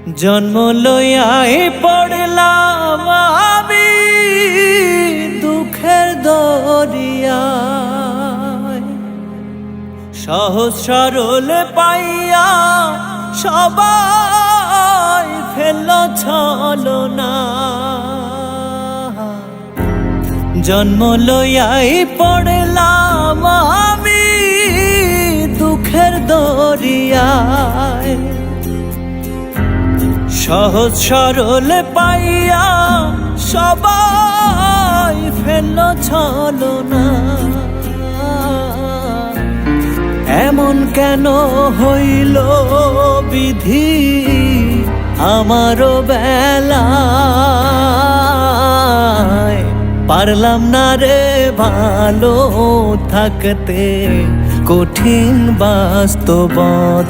জন্ম লইয়াই পড়লাম আমি দুঃখের দরিয়ায়, সহজ সরল পাইয়া সবাই ফেলল ছলনা। জন্ম লইয়াই পড়লাম আমি দুঃখের দরিয়ায়, সহজ সরল পাইয়া সবাই ফেলল ছলনা। এমন কেন হইল বিধি আমারও বেলায়, পারলাম না রে ভালো থাকতে কঠিন বাস্তবতায়।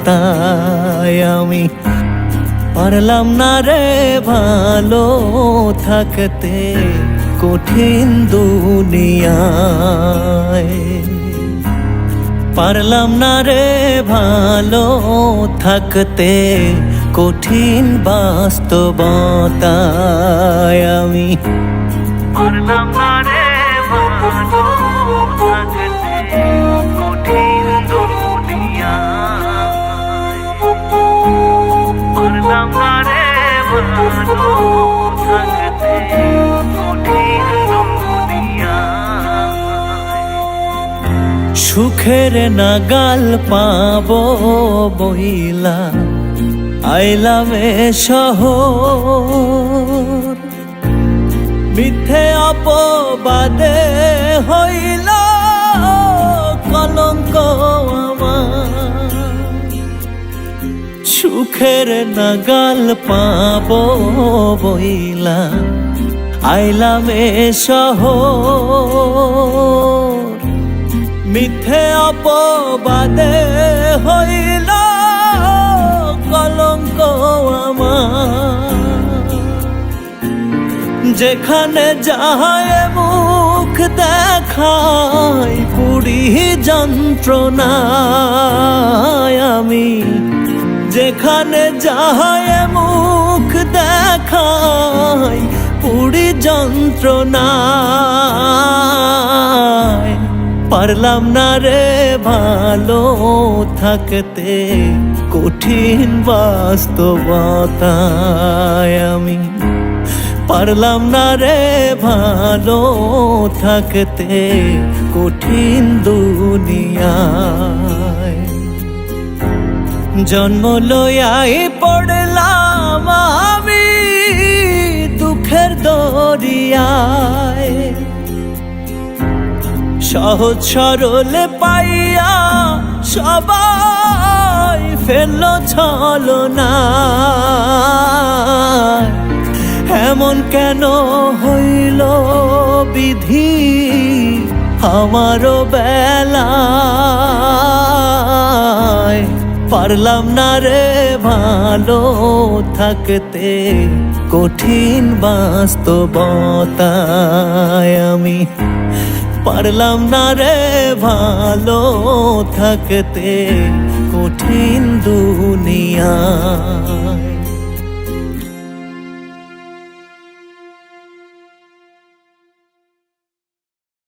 আমি পারলাম না রে ভালো থাকতে কঠিন দুনিয়ায়, পারলাম না রে ভালো থাকতে কঠিন বাস্তবতায়। আমি পারলাম না রে ভালো থাকতে কঠিন দুনিয়ায়, পারলাম না রে ভালো থাকতে কঠিন দুনিয়ায়। সুখের নাগাল পাবো বইলা আইলাম এ শহর, মিথ্যে অপবাদে হইল কলঙ্ক আমার। সুখের নাগাল পাবো বইলা আইলাম এ শহর, মিথ্যে অপবাদে হইল কলঙ্ক আমার। যেখানে যাহায় মুখ দেখাই পুরি যন্ত্রণায়। আমি যেখানে যাহায় মুখ দেখাই পুরি যন্ত্রণায়, পারলাম না রে ভালো থাকতে কঠিন বাস্তবতায়। আমি পারলাম না রে ভালো থাকতে কঠিন দুনিয়ায়। জন্ম লইয়াই পড়লাম আমি দুঃখের দরিয়ায়, সহজ সরল পাইয়া সবাই ফেলল ছলনা। এমন কেন হইল বিধি আমারও বেলায়, পারলাম না রে ভালো থাকতে কঠিন বাস্তবতায়। আমি পারলাম না রে ভালো থাকতে কঠিন দুনিয়া।